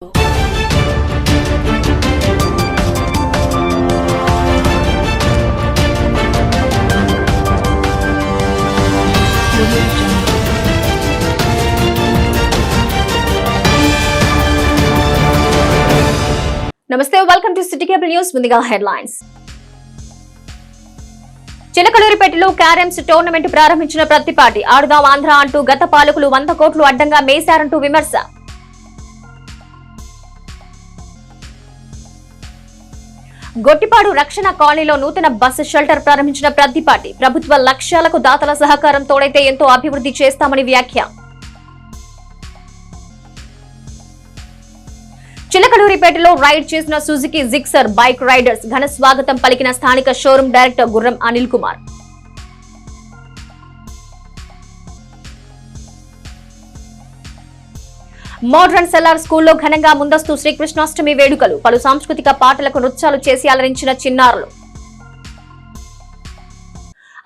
నమస్తే, welcome to city cable news. ముందుగా headlines. చిలకలూరిపేటలో carroms tournament ప్రారంభించిన ప్రతిపాటి ఆడుదాం ఆంధ్ర అంటూ గత పాలకులు 100 కోట్లు అడ్డంగా మేశారంటూ విమర్శ. గొట్టిపాడు రక్షణ కాలనీలో నూతన బస్సు షెల్టర్ ప్రారంభించిన ప్రతిపాటి ప్రభుత్వ లక్ష్యాలకు దాతల సహకారం తోడైతే ఎంతో అభివృద్ధి చేస్తామని వ్యాఖ్య. చిలకలూరిపేటలో రైడ్ చేసిన సుజుకి జిక్సర్ బైక్ రైడర్స్ ఘన స్వాగతం పలికిన స్థానిక షోరూం డైరెక్టర్ గుర్రం అనిల్ కుమార్. మోడ్రన్ సెల్లార్ స్కూల్లో ఘనంగా ముందస్తు శ్రీకృష్ణాష్టమి వేడుకలు. పలు సాంస్కృతిక పాటలకు నృత్యాలు చేసి అలరించిన చిన్నారులు.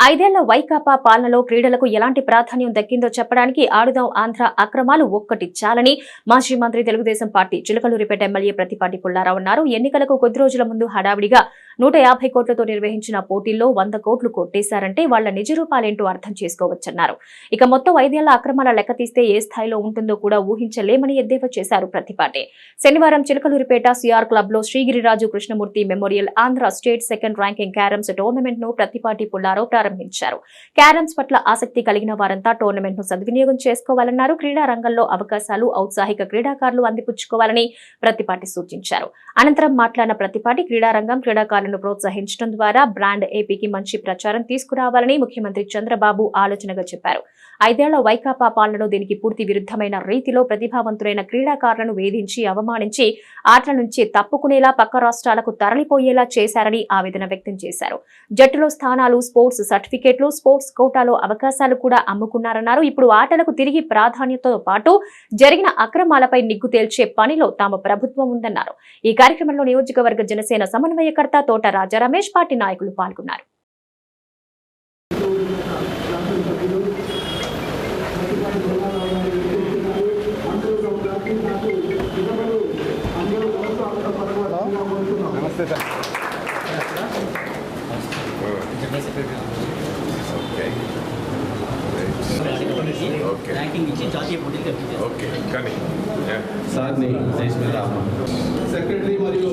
5 ఏళ్ల వైకాపా పాలనలో క్రీడలకు ఎలాంటి ప్రాధాన్యం దక్కిందో చెప్పడానికి ఆడుదాం ఆంధ్ర అక్రమాలు ఒక్కటి చాలని మాజీ మంత్రి తెలుగుదేశం పార్టీ చిలకలూరిపేట ఎమ్మెల్యే ప్రతిపాటి పుల్లారావు అన్నారు. ఎన్నికలకు కొద్ది రోజుల ముందు హడావిడిగా 150 కోట్లతో నిర్వహించిన పోటీల్లో 100 కోట్లు కొట్టేశారంటే వాళ్ల నిజ రూపాలేంటో అర్థం చేసుకోవచ్చన్నారు. ఇక మొత్తం 5 ఏళ్ల అక్రమాల లెక్క తీస్తే ఏ స్థాయిలో ఉంటుందో కూడా ఊహించలేమని ఎద్దేవా చేశారు ప్రతిపాటి. శనివారం చిలకలూరిపేట సిఆర్ క్లబ్ లో Srigiriraju Krishnamurthy memorial Andhra state second ranking carroms tournament ను ప్రతిపాటి పుల్లారావు ప్రారంభించారు. క్యారమ్స్ పట్ల ఆసక్తి కలిగిన వారంతా టోర్నమెంట్ ను సద్వినియోగం చేసుకోవాలన్నారు. క్రీడా రంగంలో అవకాశాలు ఔత్సాహిక క్రీడాకారులు అందిపుచ్చుకోవాలని ప్రతిపాటి సూచించారు. అనంతరం మాట్లాడిన ప్రతిపాటి క్రీడారంగం క్రీడాకారులను ప్రోత్సహించడం ద్వారా బ్రాండ్ ఏపీకి మంచి ప్రచారం తీసుకురావాలని ముఖ్యమంత్రి చంద్రబాబు ఆలోచనగా చెప్పారు. 5 ఏళ్ల వైకాపా పాలనలో దీనికి పూర్తి విరుద్ధమైన రీతిలో ప్రతిభావంతులైన క్రీడాకారులను వేధించి అవమానించి ఆటల నుంచి తప్పుకునేలా పక్క రాష్ట్రాలకు తరలిపోయేలా చేశారని ఆవేదన వ్యక్తం చేశారు. జట్టులో స్థానాలు, స్పోర్ట్స్ సర్టిఫికేట్లు, స్పోర్ట్స్ కోటాలో అవకాశాలు కూడా అమ్ముకున్నారన్నారు. ఇప్పుడు ఆటలకు తిరిగి ప్రాధాన్యతతో పాటు జరిగిన అక్రమాలపై నిగ్గు తేల్చే పనిలో తమ ప్రభుత్వం ఉందన్నారు. ఈ కార్యక్రమంలో నియోజకవర్గ జనసేన సమన్వయకర్త తోట రాజా రమేష్, పార్టీ నాయకులు పాల్గొన్నారు. సెక్రటరీ మరియు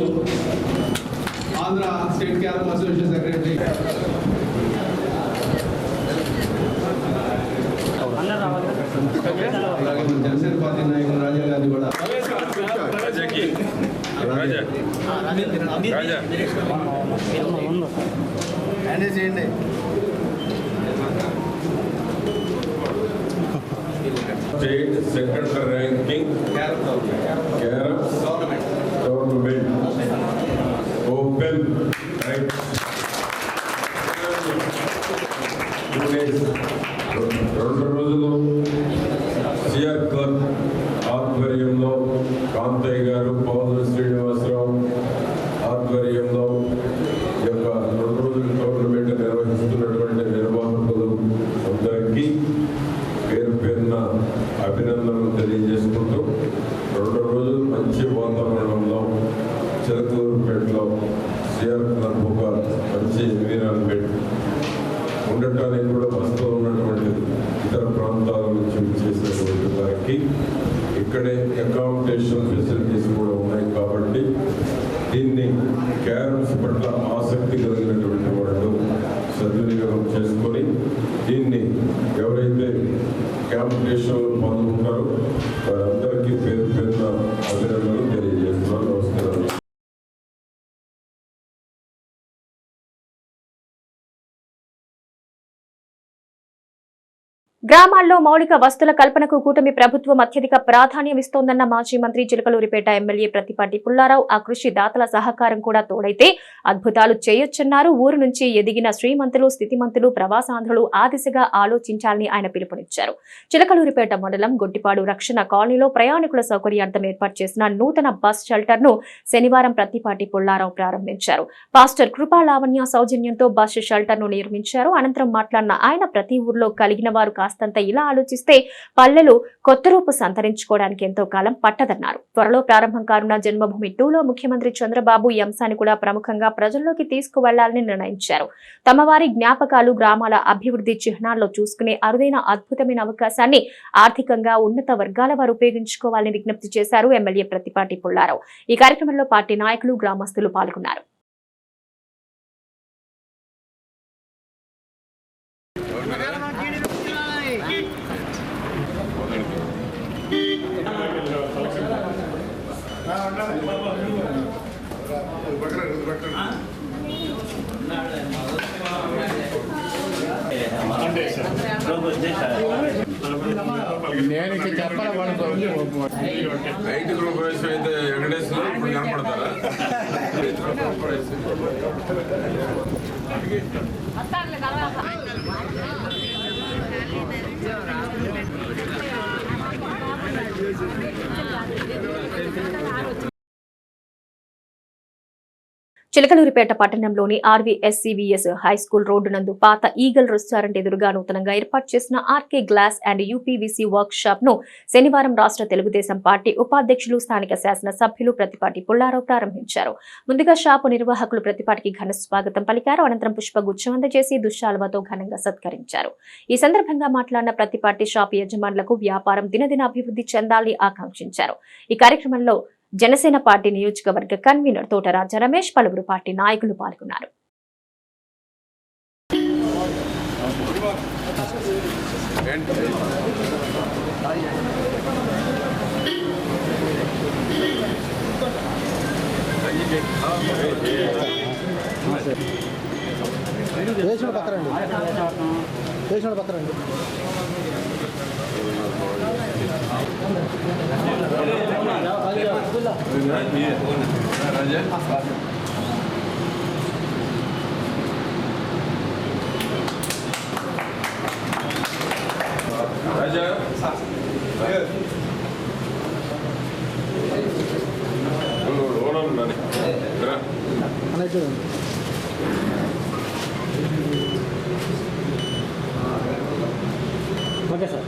Andhra state carrom association secretary అలాగే మన జనసేన పార్టీ నాయకులు రాజా గారిని కూడా చేయండి. State second ranking carrom tournament open right 2 days. 2 రోజులు సిఆర్ క్లబ్ ఆధ్వర్యంలో కాంతయ్య గారు, పవన్ శ్రీనివాసరావు ఆధ్వర్యంలో ఈ యొక్క 2 రోజుల టోర్నమెంట్ నిర్వహిస్తున్నటువంటి నిర్వాహకులు అందరికీ పేరు పేరున అభినందనలు తెలియజేసుకుంటూ 2 రోజులు మంచి వాతావరణంలో చిలకలూరుపేటలో సిఆర్ క్లబ్ ఒక మంచి ఎన్విరాన్మెంట్ ఉండటానికి కూడా వస్తూ ఉన్నటువంటిది. ఇతర ప్రాంతాల నుంచి చేసినటువంటి వారికి ఇక్కడే అకామిడేషన్ ఫెసిలిటీస్ కూడా ఉన్నాయి కాబట్టి దీన్ని క్యారమ్స్ పట్ల ఆసక్తి కలిగినటువంటి వాళ్ళు సద్వినియోగం చేసుకొని దీన్ని ఎవరైతే కాంపిటీషన్లో పాల్గొంటారో వారందరికీ పేరు పేరున అభినందనలు తెలియజేస్తున్నాను. నమస్కారం. గ్రామాల్లో మౌలిక వస్తుల కల్పనకు కూటమి ప్రభుత్వం అత్యధిక ప్రాధాన్యం ఇస్తోందన్న మాజీ మంత్రి చిలకలూరిపేట ఎమ్మెల్యే ప్రతిపాటి పుల్లారావు. ఆ కృషి దాతల సహకారం కూడా తోడైతే అద్భుతాలు చేయొచ్చన్నారు. ఊరు నుంచి ఎదిగిన శ్రీమంతులు, స్థితిమంతులు, ప్రవాసాంధ్రులు ఆ దిశగా ఆలోచించాలని ఆయన పిలుపునిచ్చారు. చిలకలూరిపేట మండలం గొట్టిపాడు రక్షణ కాలనీలో ప్రయాణికుల సౌకర్యార్థం ఏర్పాటు చేసిన నూతన బస్ షెల్టర్ ను శనివారం ప్రతిపాటి పుల్లారావు ప్రారంభించారు. పాస్టర్ కృపా లావణ్య సౌజన్యంతో బస్ షెల్టర్ ను నిర్మించారు. అనంతరం మాట్లాడిన ఆయన ప్రతి ఊర్లో కలిగిన వారు కాస్తంత ఇలా ఆలోచిస్తే పల్లెలు కొత్త రూపు సంతరించుకోవడానికి ఎంతో కాలం పట్టదన్నారు. త్వరలో ప్రారంభం కానున్న జన్మభూమి 2లో ముఖ్యమంత్రి చంద్రబాబు ఈ అంశాన్ని కూడా ప్రముఖంగా ప్రజల్లోకి తీసుకువెళ్లాలని నిర్ణయించారు. తమ వారి జ్ఞాపకాలు, గ్రామాల అభివృద్ధి చిహ్నాల్లో చూసుకునే అరుదైన అద్భుతమైన అవకాశాన్ని ఆర్థికంగా ఉన్నత వర్గాల వారు ఉపయోగించుకోవాలని విజ్ఞప్తి చేశారు ఎమ్మెల్యే ప్రత్తిపాటి పుల్లారావు. ఈ కార్యక్రమంలో పార్టీ నాయకులు, గ్రామస్తులు పాల్గొన్నారు. రైతు గృహప్రవేశం అయితే వెంకటేశ్వర ఇప్పుడు కనపడతారా? చిలకలూరిపేట పట్టణంలోని ఆర్వీఎస్సీవీఎస్ హైస్కూల్ రోడ్డు నందు పాత ఈగల్ రెస్టారెంట్ ఎదురుగా నూతనంగా ఏర్పాటు చేసిన RK glass and UPVC work shop ను శనివారం రాష్ట్ర తెలుగుదేశం పార్టీ ఉపాధ్యక్షులు, స్థానిక శాసనసభ్యులు ప్రత్తిపాటి పుల్లారావు ప్రారంభించారు. ముందుగా షాపు నిర్వాహకులు ప్రత్తిపాటికి ఘన స్వాగతం పలికారు. అనంతరం పుష్పగుచ్చం అందజేసి దుశ్శాలువతో ఘనంగా సత్కరించారు. ఈ సందర్భంగా మాట్లాడిన ప్రత్తిపాటి షాపు యజమానులకు వ్యాపారం దినదిన అభివృద్ధి చెందాలని ఆకాంక్షించారు. ఈ కార్యక్రమంలో జనసేన పార్టీ నియోజకవర్గ కన్వీనర్ తోట రాజా రమేష్, పలువురు పార్టీ నాయకులు పాల్గొన్నారు. Raja okay sir.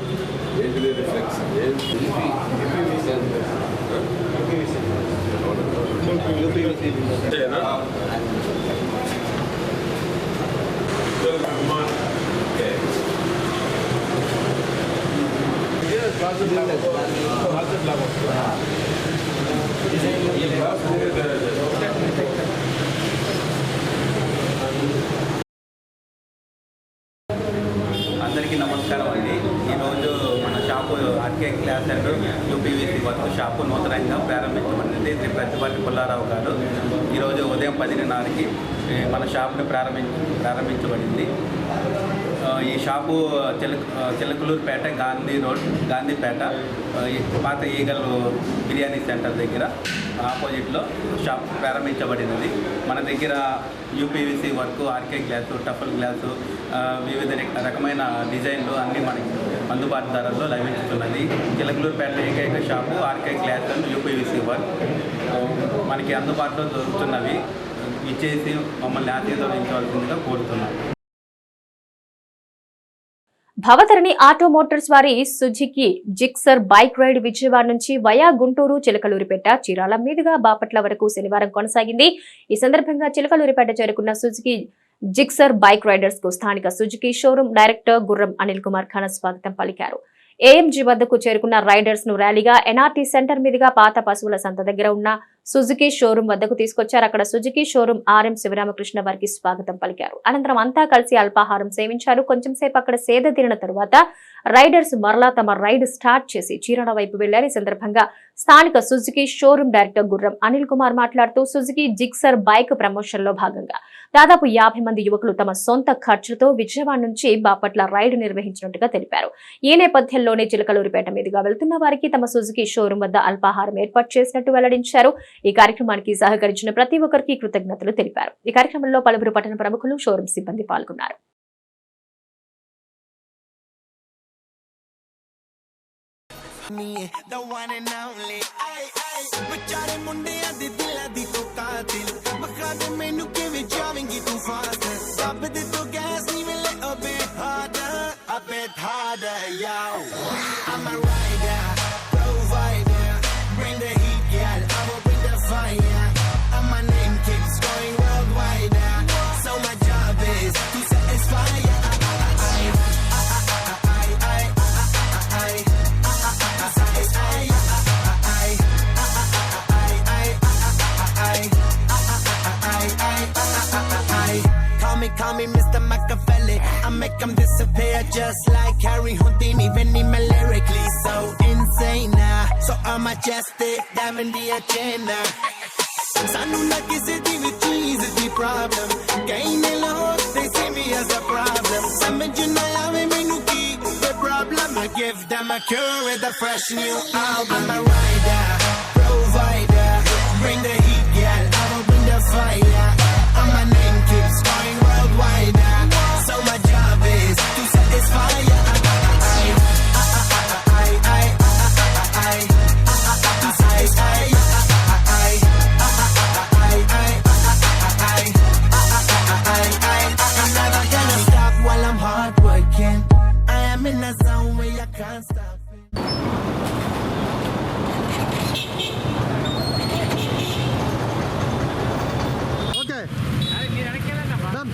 అందరికీ నమస్కారం అండి. ఈరోజు మన shop RK glass and UPVC work shop నూతనంగా ప్రారంభించబడింది. శ్రీ ప్రత్తిపాటి పుల్లారావు గారు ఈరోజు ఉదయం 10:30కి మన షాపును ప్రారంభించబడింది. ఈ షాపు చిలకలూరుపేట, గాంధీ రోడ్, గాంధీపేట, పాత ఈగల్ బిర్యానీ సెంటర్ దగ్గర ఆపోజిట్లో షాప్ ప్రారంభించబడినది. మన దగ్గర యూపీవీసీ వర్క్, ఆర్కే గ్లాసు, టఫల్ గ్లాసు, వివిధ రకమైన డిజైన్లు అన్నీ మనకి అందుబాటు ధరల్లో లభించుతున్నది. చిలకలూరుపేట ఏకైక shop RK glass and UPVC work మనకి అందుబాటులో దొరుకుతున్నవి. ఇచ్చేసి మమ్మల్ని ఆశీర్వదించవలసిందిగా కోరుతున్నాం. భవతరణి ఆటో మోటార్స్ వారి Suzuki Gixxer bike ride Vijayawada నుంచి వయా గుంటూరు, చిలకలూరిపేట, చీరాల మీదుగా బాపట్ల వరకు శనివారం కొనసాగింది. ఈ సందర్భంగా చిలకలూరిపేట చేరుకున్న సుజుకి జిక్సర్ బైక్ రైడర్స్ కు స్థానిక సుజుకి షోరూం డైరెక్టర్ గుర్రం అనిల్ కుమార్ ఘన స్వాగతం పలికారు. ఏఎంజీ వద్దకు చేరుకున్న రైడర్స్ ను ర్యాలీగా ఎన్ఆర్టీ సెంటర్ మీదుగా పాత పశువుల సంత దగ్గర ఉన్న సుజుకి షోరూం వద్దకు తీసుకొచ్చారు. అక్కడ సుజుకి షోరూం ఆర్ఎం శివరామకృష్ణ వారికి స్వాగతం పలికారు. అనంతరం అంతా కలిసి అల్పాహారం సేవించారు. కొంచెం సేపు అక్కడ సేద తీరిన తరువాత రైడర్స్ మరలా తమ రైడ్ స్టార్ట్ చేసి చీరాల వైపు వెళ్లారు. ఈ సందర్భంగా స్థానిక సుజుకి షోరూం డైరెక్టర్ గుర్రం అనిల్ కుమార్ మాట్లాడుతూ సుజుకి జిక్సర్ బైక్ ప్రమోషన్ లో భాగంగా దాదాపు 50 మంది యువకులు తమ సొంత ఖర్చుతో విజయవాడ నుంచి బాపట్ల రైడ్ నిర్వహించినట్టుగా తెలిపారు. ఈ నేపథ్యంలోనే చిలకలూరిపేట మీదుగా వెళ్తున్న వారికి తమ సుజుకి షోరూం వద్ద అల్పాహారం ఏర్పాటు చేసినట్టు వెల్లడించారు. ఈ కార్యక్రమానికి సహకరించిన ప్రతి ఒక్కరికి కృతజ్ఞతలు తెలిపారు. ఈ కార్యక్రమంలో పలువురు పట్టణ ప్రముఖులు, షోరూం సిబ్బంది పాల్గొన్నారు. The one and only बेचारे मुंडिया दे दिला दी तो कातिल बखा दे मैनू किवें जावेंगी तू फास्ट अब दे तो गैस नहीं मिले अबे हार्डर अबे harder, yo. I'm a rider, provider. Bring the heat, girl. I will bring the fire. And my name keeps going worldwide. So my job is to satisfy ya. Call me Mr. Machiavelli. I make them disappear just like Harry Houdini. Vinny me lyrically so insane now. So I'm majestic, damn in the agenda. Sanu na kisi di with cheese is the problem. Gain alone, they see me as a problem. Some you know how me no keep the problem. I give them a cure with a fresh new album. I'm a rider, provider. Bring the heat, girl. I will bring the fire. And my name keeps going worldwide. So my job is to satisfy ya. I'm never gonna stop while I'm hard working. I am in a zone where you can't stop it. Okay. Done.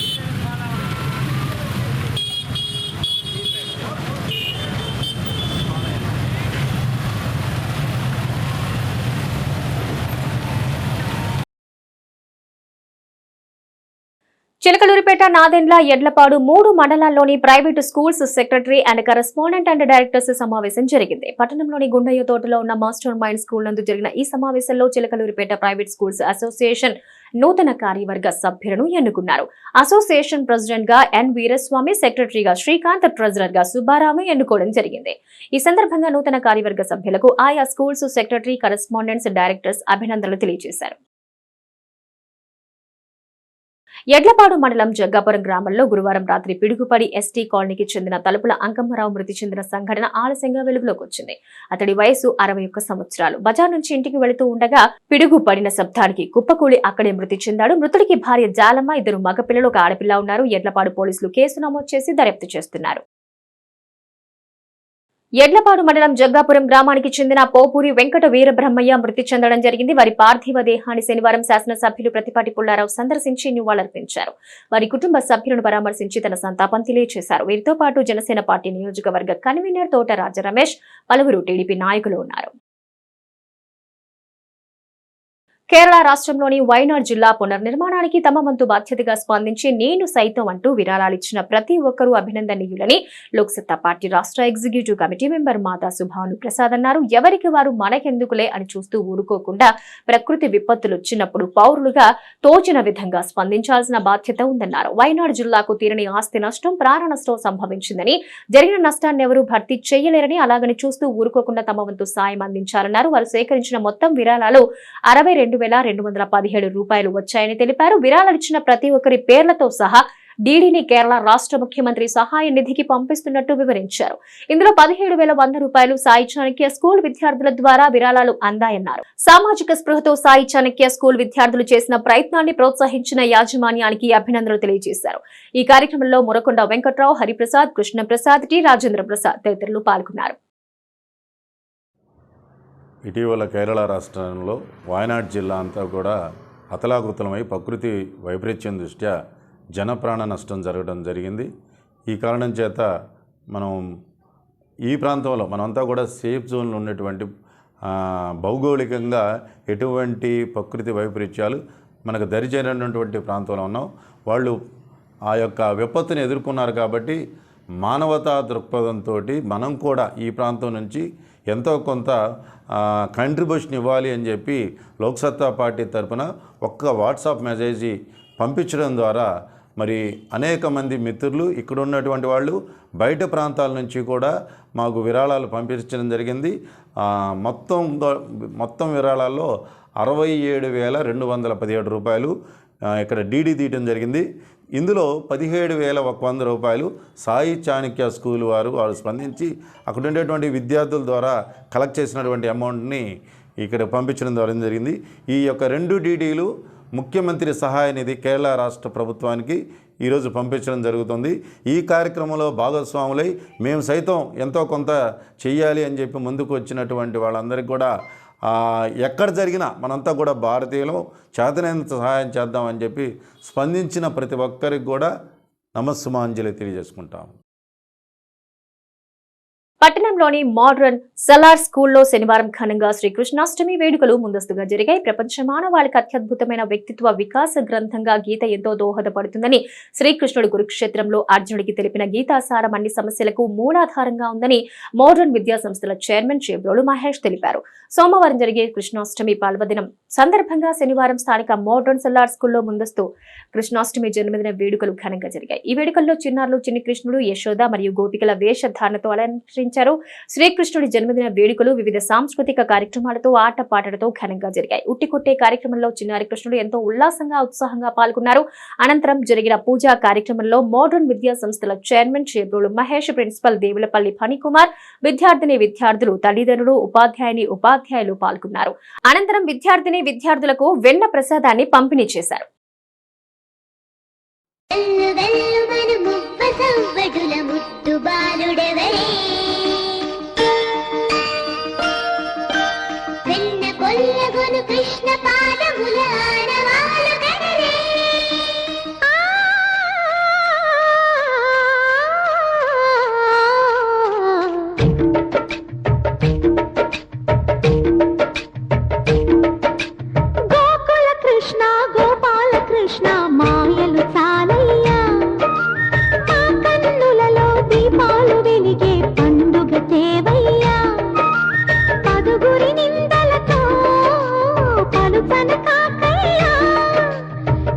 Chilakaluripet, Nadendla, Edlapadu 3 మండలాల్లోని private schools secretary and correspondent and directors సమావేశం జరిగింది. పట్టణంలోని గుండయ్య తోటలో ఉన్న master mind school నందు జరిగిన ఈ సమావేశంలో చిలకలూరిపేట ప్రైవేట్ స్కూల్స్ అసోసియేషన్ నూతన కార్యవర్గ సభ్యులను ఎన్నుకున్నారు. అసోసియేషన్ ప్రెసిడెంట్ గా ఎన్ వీరస్వామి, సెక్రటరీగా శ్రీకాంత్, ట్రెజరర్ గా సుబ్బారావు ఎన్నుకోవడం జరిగింది. ఈ సందర్భంగా నూతన కార్యవర్గ సభ్యులకు ఆయా స్కూల్స్ సెక్రటరీ, కరెస్పాండెంట్స్, డైరెక్టర్స్ అభినందనలు తెలియజేశారు. ఎడ్లపాడు మండలం జగ్గాపురం గ్రామంలో గురువారం రాత్రి పిడుగుపడి ఎస్టీ కాలనీకి చెందిన తలుపుల అంకమ్మరావు మృతి చెందిన సంఘటన ఆలస్యంగా వెలుగులోకి వచ్చింది. అతడి వయసు 61 సంవత్సరాలు. బజార్ నుంచి ఇంటికి వెళుతూ ఉండగా పిడుగు పడిన శబ్దానికి కుప్పకూలి అక్కడే మృతి చెందాడు. మృతుడికి భార్య జాలమ్మ, 2 మగపిల్లలు, ఒక ఆడపిల్ల ఉన్నారు. ఎడ్లపాడు పోలీసులు కేసు నమోదు చేసి దర్యాప్తు చేస్తున్నారు. ఎడ్లపాడు మండలం జగ్గాపురం గ్రామానికి చెందిన పోపూరి వెంకట వీరబ్రహ్మయ్య మృతి చెందడం జరిగింది. వారి పార్థివ దేహాన్ని శనివారం శాసనసభ్యులు ప్రతిపాటి పుల్లారావు సందర్శించి నివాళులర్పించారు. వారి కుటుంబ సభ్యులను పరామర్శించి తన సంతాపం తెలియజేశారు. వీరితో పాటు జనసేన పార్టీ నియోజకవర్గ కన్వీనర్ తోట రాజ రమేష్, పలువురు టీడీపీ నాయకులు ఉన్నారు. కేరళ రాష్ట్రంలోని వైనాడ్ జిల్లా పునర్నిర్మాణానికి తమ వంతు బాధ్యతగా స్పందించి నేను సైతం అంటూ విరాళాలిచ్చిన ప్రతి ఒక్కరూ అభినందనీయులని లోక్సత్తా పార్టీ రాష్ట్ర ఎగ్జిక్యూటివ్ కమిటీ మెంబర్ మాతా సుభాను ప్రసాద్ అన్నారు. ఎవరికి వారు మనకెందుకులే అని చూస్తూ ఊరుకోకుండా ప్రకృతి విపత్తులు వచ్చినప్పుడు పౌరులుగా తోచిన విధంగా స్పందించాల్సిన బాధ్యత ఉందన్నారు. వైనాడ్ జిల్లాకు తీరని ఆస్తి నష్టం, ప్రాణ నష్టం సంభవించిందని, జరిగిన నష్టాన్ని ఎవరూ భర్తీ చేయలేరని, అలాగని చూస్తూ ఊరుకోకుండా తమ వంతు సాయం అందించాలన్నారు. వారు సేకరించిన మొత్తం విరాళాలు 62,217 రూపాయలు వచ్చాయని తెలిపారు. విరాళాలిచ్చిన ప్రతి ఒక్కరి పేర్లతో సహా డీడీని కేరళ రాష్ట్ర ముఖ్యమంత్రి సహాయ నిధికి పంపిస్తున్నట్టు వివరించారు. ఇందులో 17,100 రూపాయలు సాయి చాణక్య స్కూల్ విద్యార్థుల ద్వారా విరాళాలు అందాయన్నారు. సామాజిక స్పృహతో సాయి చాణక్య స్కూల్ విద్యార్థులు చేసిన ప్రయత్నాన్ని ప్రోత్సహించిన యాజమాన్యానికి అభినందనలు తెలియజేశారు. ఈ కార్యక్రమంలో మురకొండ వెంకట్రావు, హరిప్రసాద్, కృష్ణప్రసాద్, టి రాజేంద్ర ప్రసాద్ తదితరులు పాల్గొన్నారు. ఇటీవల కేరళ రాష్ట్రంలో వాయనాడ్ జిల్లా అంతా కూడా అతలాకుతలమై ప్రకృతి వైపరీత్యం దృష్ట్యా జనప్రాణ నష్టం జరగడం జరిగింది. ఈ కారణం చేత మనం ఈ ప్రాంతంలో మనమంతా కూడా సేఫ్ జోన్లో ఉన్నటువంటి భౌగోళికంగా ఎటువంటి ప్రకృతి వైపరీత్యాలు మనకు దరిచేరినటువంటి ప్రాంతంలో ఉన్నాం. వాళ్ళు ఆ యొక్క విపత్తుని ఎదుర్కొన్నారు కాబట్టి మానవతా దృక్పథంతో మనం కూడా ఈ ప్రాంతం నుంచి ఎంతో కొంత కంట్రిబ్యూషన్ ఇవ్వాలి అని చెప్పి లోక్సత్తా పార్టీ తరఫున ఒక్క వాట్సాప్ మెసేజ్ పంపించడం ద్వారా మరి అనేక మంది మిత్రులు, ఇక్కడ ఉన్నటువంటి వాళ్ళు బయట ప్రాంతాల నుంచి కూడా మాకు విరాళాలు పంపించడం జరిగింది. మొత్తం విరాళాల్లో 67,217 రూపాయలు ఇక్కడ డీడీ తీయడం జరిగింది. ఇందులో 17,100 రూపాయలు సాయి చాణక్య స్కూల్ వారు స్పందించి అక్కడ ఉండేటువంటి విద్యార్థుల ద్వారా కలెక్ట్ చేసినటువంటి అమౌంట్ని ఇక్కడ పంపించడం ద్వారా జరిగింది. ఈ యొక్క 2 డీడీలు ముఖ్యమంత్రి సహాయ నిధి కేరళ రాష్ట్ర ప్రభుత్వానికి ఈరోజు పంపించడం జరుగుతుంది. ఈ కార్యక్రమంలో భాగస్వాములై మేము సైతం ఎంతో కొంత చెయ్యాలి అని చెప్పి ముందుకు వచ్చినటువంటి వాళ్ళందరికీ కూడా ఎక్కడ జరిగినా మనంతా కూడా భారతీయులు చేతనైనంత సహాయం చేద్దామని చెప్పి స్పందించిన ప్రతి ఒక్కరికి కూడా నమస్సుమాంజలి తెలియజేసుకుంటాం. పట్టణంలోని మోడ్రన్ సలార్ స్కూల్లో శనివారం ఘనంగా శ్రీకృష్ణాష్టమి వేడుకలు ముందస్తుగా జరిగాయి. ప్రపంచ మానవాళికి అత్యద్భుతమైన వ్యక్తిత్వ వికాస గ్రంథంగా గీత ఎంతో దోహదపడుతుందని శ్రీకృష్ణుడు కురుక్షేత్రంలో అర్జునుడికి తెలిపిన గీతాసారం అన్ని సమస్యలకు మూలాధారంగా ఉందని మోడ్రన్ విద్యా సంస్థల చైర్మన్ చేబ్రోలు మహేష్ తెలిపారు. సోమవారం జరిగే కృష్ణాష్టమి పర్వదినం సందర్భంగా శనివారం స్థానిక మోడ్రన్ సలార్ స్కూల్లో ముందస్తు కృష్ణాష్టమి జన్మదిన వేడుకలు ఘనంగా జరిగాయి. ఈ వేడుకల్లో చిన్నారులు చిన్ని కృష్ణుడు, యశోద మరియు గోపికల వేషధారణతో అలంకరించారు. శ్రీకృష్ణుడి జన్మదిన వేడుకలు వివిధ సాంస్కృతిక కార్యక్రమాలతో ఆటపాటలతో ఘనంగా జరిగాయి. ఉట్టికొట్టే కార్యక్రమంలో చిన్నారి కృష్ణుడు ఎంతో ఉల్లాసంగా ఉత్సాహంగా పాల్గొన్నారు. అనంతరం జరిగిన పూజా కార్యక్రమంలో మోడ్రన్ విద్యా సంస్థల చైర్మన్ చేబ్రోలు మహేష్, ప్రిన్సిపల్ దేవులపల్లి ఫణికుమార్, విద్యార్థులు, తల్లిదండ్రులు, ఉపాధ్యాయులు పాల్గొన్నారు. అనంతరం విద్యార్థులకు వెన్న ప్రసాదాన్ని పంపిణీ చేశారు. కృష్ణ పాదముల ఆనవాలు కదలే గోకుల కృష్ణ గోపాల కృష్ణ మాయలు చాలయ్యా మా కన్నులలో దీపాలు వెలిగే పండుగ తేవయ్యా పదుగురి నిందలతో పలుపన కాకయ్యా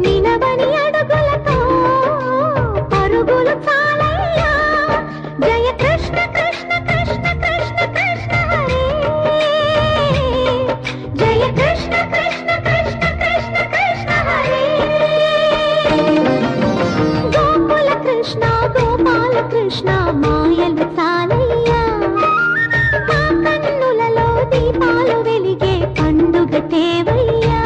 నిలవని అడుగులతో పరుగులు చాలయ్యా జయ కృష్ణ కృష్ణ కృష్ణ కృష్ణ కృష్ణ హరే జయ కృష్ణ కృష్ణ కృష్ణ కృష్ణ కృష్ణ హరే గోకుల కృష్ణ గోపాల కృష్ణ మాయలు చాలయ్యా మా కన్నులలో దీపాలు వెలిగే పండుగ తేవయ్యా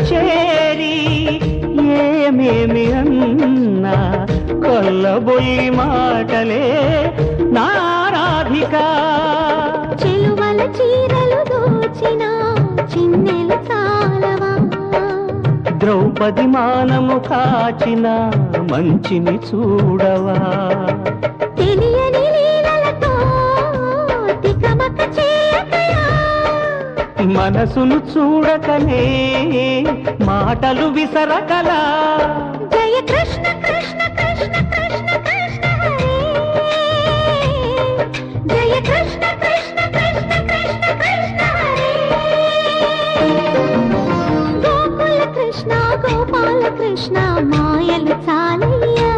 చేరి ఏమేమి అన్నా కొల్లబొల్లి మాటలే నారాధిక చెలువల చీరలు దోచిన చిన్నెలు చాలవా ద్రౌపది మానము కాచిన మంచిని చూడవా తెలియని లీలలతో తికమక చేయకయా మనసును చూడకనే మాటలు విసరకలా జయ కృష్ణ కృష్ణ కృష్ణ కృష్ణ కృష్ణ హరే జయ కృష్ణ కృష్ణ కృష్ణ కృష్ణ కృష్ణ హరే గోకుల కృష్ణ గోపాల కృష్ణ మాయలు చాలయ్యా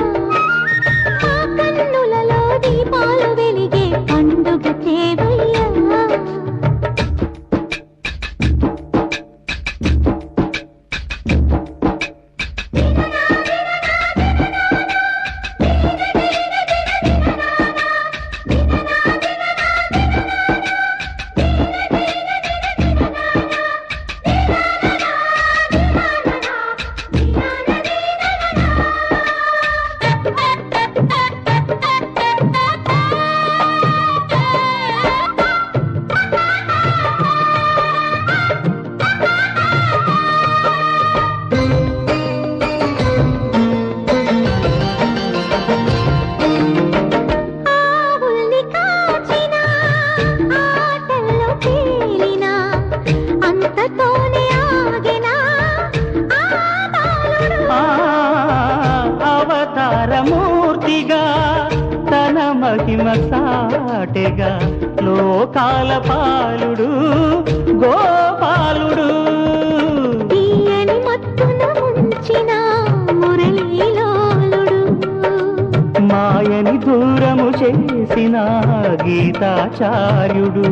మా కన్నులలో దీపాలు వెలిగే పండుగ తేవయ్యా చాటెగా లోకాల పాలుడు గోపాలుడు. తీయని మత్తున ముంచిన మురళీలోలుడు, మాయని దూరము చేసిన గీతాచార్యుడు.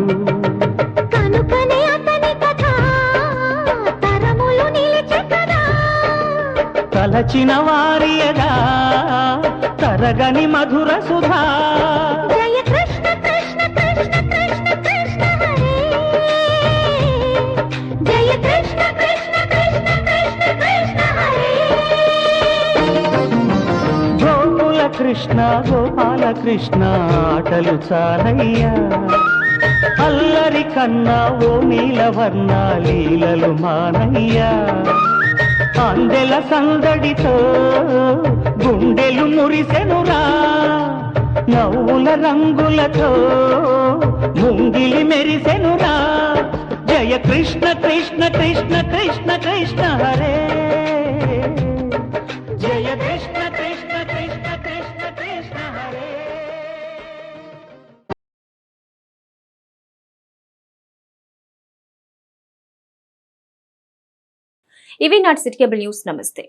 కనుకనే అతని కథ తరములు నిలిచే కదా. తలచిన వారియగా తరగని మధుర సుధా. జయ కృష్ణ కృష్ణ కృష్ణ కృష్ణ కృష్ణ హరే, జయ కృష్ణ కృష్ణ కృష్ణ కృష్ణ కృష్ణ హరే. గోకుల కృష్ణ గోపాల కృష్ణ ఆటలు చాలయ్యా, అల్లరి కన్నా ఓ నీలవర్ణ లీలలు మానయ్యా. అందెల సందడితో గుండెలు మురిసెనురా, నవ్వుల రంగులతో ముంగిలి మెరిసెనురా. జయ కృష్ణ కృష్ణ కృష్ణ కృష్ణ కృష్ణ హరే, జయ కృష్ణ కృష్ణ కృష్ణ కృష్ణ కృష్ణ హరే. ఇవి నాటి సిటీ కేబుల్ న్యూస్. నమస్తే.